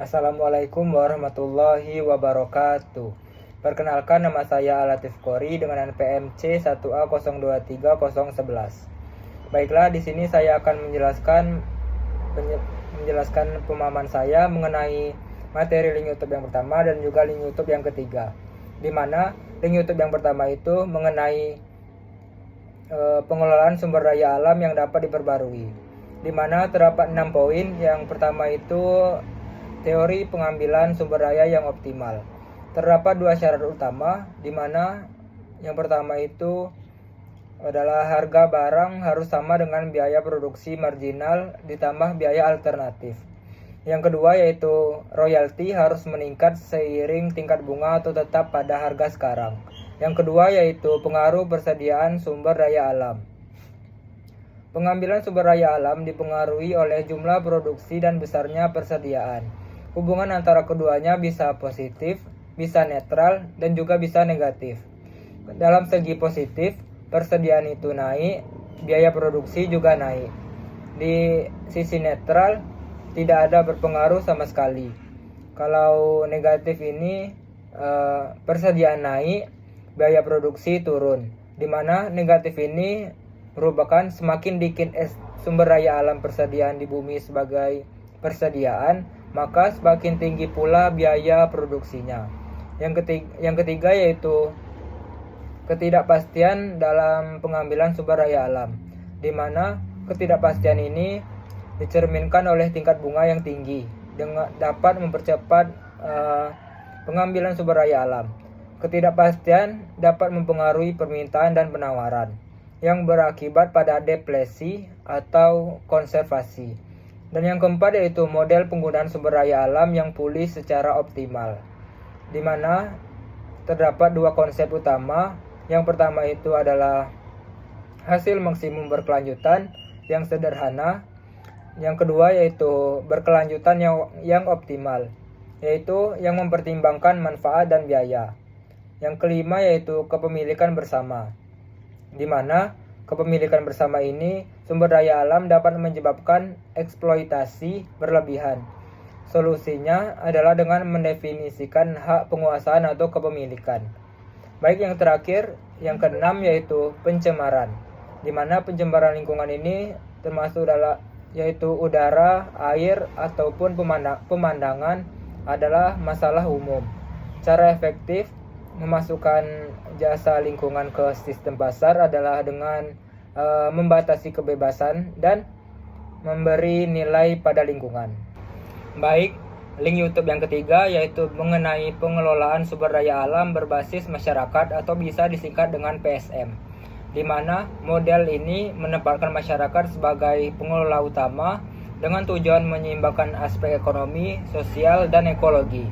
Assalamualaikum warahmatullahi wabarakatuh. Perkenalkan, nama saya Alatif Kori dengan NPMC 1A023011. Baiklah, di sini saya akan menjelaskan pemahaman saya mengenai materi link YouTube yang pertama dan juga link YouTube yang ketiga. Di mana link YouTube yang pertama itu mengenai pengelolaan sumber daya alam yang dapat diperbarui. Di mana terdapat 6 poin. Yang pertama itu teori pengambilan sumber daya yang optimal. Terdapat 2 syarat utama, di mana yang pertama itu adalah harga barang harus sama dengan biaya produksi marginal ditambah biaya alternatif. Yang kedua yaitu royalti harus meningkat seiring tingkat bunga atau tetap pada harga sekarang. Yang kedua yaitu pengaruh persediaan sumber daya alam. Pengambilan sumber daya alam dipengaruhi oleh jumlah produksi dan besarnya persediaan. Hubungan antara keduanya bisa positif, bisa netral, dan juga bisa negatif. Dalam segi positif, persediaan itu naik, biaya produksi juga naik. Di sisi netral, tidak ada berpengaruh sama sekali. Kalau negatif ini, persediaan naik, biaya produksi turun. Di mana negatif ini merupakan semakin dikit sumber daya alam persediaan di bumi sebagai persediaan, maka semakin tinggi pula biaya produksinya. Yang ketiga yaitu ketidakpastian dalam pengambilan sumber daya alam, di mana ketidakpastian ini dicerminkan oleh tingkat bunga yang tinggi dengan dapat mempercepat pengambilan sumber daya alam. Ketidakpastian dapat mempengaruhi permintaan dan penawaran yang berakibat pada deflasi atau konservasi. Dan yang keempat yaitu model penggunaan sumber daya alam yang pulih secara optimal, di mana terdapat 2 konsep utama. Yang pertama itu adalah hasil maksimum berkelanjutan yang sederhana. Yang kedua yaitu berkelanjutan yang optimal, yaitu yang mempertimbangkan manfaat dan biaya. Yang kelima yaitu kepemilikan bersama, di mana kepemilikan bersama ini sumber daya alam dapat menyebabkan eksploitasi berlebihan. Solusinya adalah dengan mendefinisikan hak penguasaan atau kepemilikan. Baik, yang terakhir, yang keenam yaitu pencemaran, di mana pencemaran lingkungan ini termasuk yaitu udara, air, ataupun pemandangan adalah masalah umum. Cara efektif memasukkan jasa lingkungan ke sistem pasar adalah dengan membatasi kebebasan dan memberi nilai pada lingkungan. Baik, link YouTube yang ketiga yaitu mengenai pengelolaan sumber daya alam berbasis masyarakat atau bisa disingkat dengan PSM, di mana model ini menempatkan masyarakat sebagai pengelola utama dengan tujuan menyeimbangkan aspek ekonomi, sosial, dan ekologi.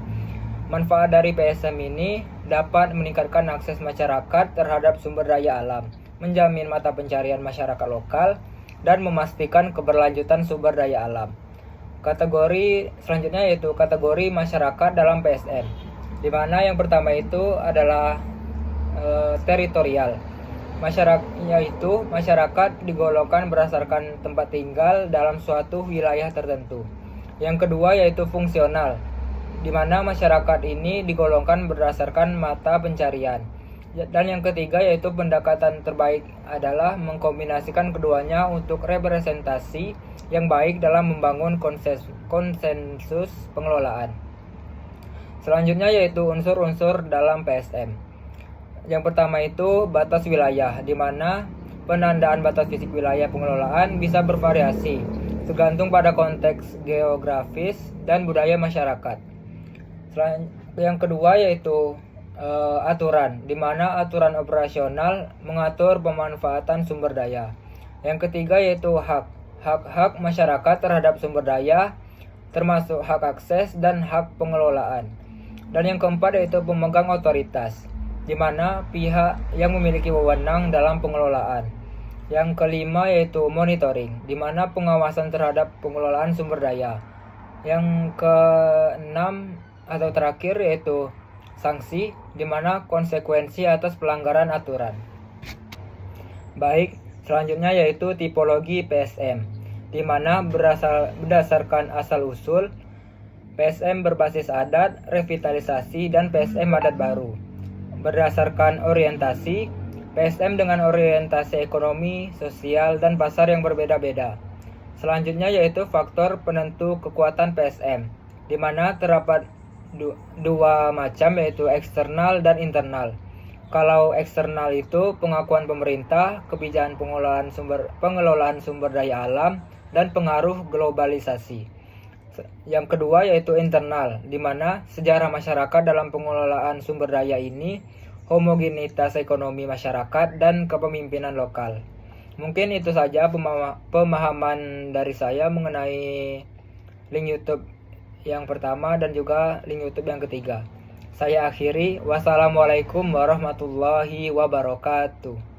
Manfaat dari PSM ini dapat meningkatkan akses masyarakat terhadap sumber daya alam, menjamin mata pencarian masyarakat lokal, dan memastikan keberlanjutan sumber daya alam. Kategori selanjutnya yaitu kategori masyarakat dalam PSM, di mana yang pertama itu adalah teritorial. Yaitu masyarakat digolongkan berdasarkan tempat tinggal dalam suatu wilayah tertentu. Yang kedua yaitu fungsional, di mana masyarakat ini digolongkan berdasarkan mata pencarian. Dan yang ketiga yaitu pendekatan terbaik adalah mengkombinasikan keduanya untuk representasi yang baik dalam membangun konsensus pengelolaan. Selanjutnya yaitu unsur-unsur dalam PSM. Yang pertama itu batas wilayah, di mana penandaan batas fisik wilayah pengelolaan bisa bervariasi tergantung pada konteks geografis dan budaya masyarakat. Yang kedua yaitu aturan, di mana aturan operasional mengatur pemanfaatan sumber daya. Yang ketiga yaitu hak masyarakat terhadap sumber daya, termasuk hak akses dan hak pengelolaan. Dan yang keempat yaitu pemegang otoritas, di mana pihak yang memiliki wewenang dalam pengelolaan. Yang kelima yaitu monitoring, di mana pengawasan terhadap pengelolaan sumber daya. Yang keenam atau terakhir yaitu sanksi, di mana konsekuensi atas pelanggaran aturan. Baik, selanjutnya yaitu tipologi PSM, di mana berdasarkan asal-usul PSM berbasis adat, revitalisasi, dan PSM adat baru. Berdasarkan orientasi, PSM dengan orientasi ekonomi, sosial, dan pasar yang berbeda-beda. Selanjutnya yaitu faktor penentu kekuatan PSM, di mana terdapat dua macam yaitu eksternal dan internal. Kalau eksternal itu pengakuan pemerintah, kebijakan pengelolaan sumber daya alam, dan pengaruh globalisasi. Yang kedua yaitu internal, di mana sejarah masyarakat dalam pengelolaan sumber daya ini, homogenitas ekonomi masyarakat, dan kepemimpinan lokal. Mungkin itu saja pemahaman dari saya mengenai link YouTube yang pertama dan juga link YouTube yang ketiga. Saya akhiri. Wassalamualaikum warahmatullahi wabarakatuh.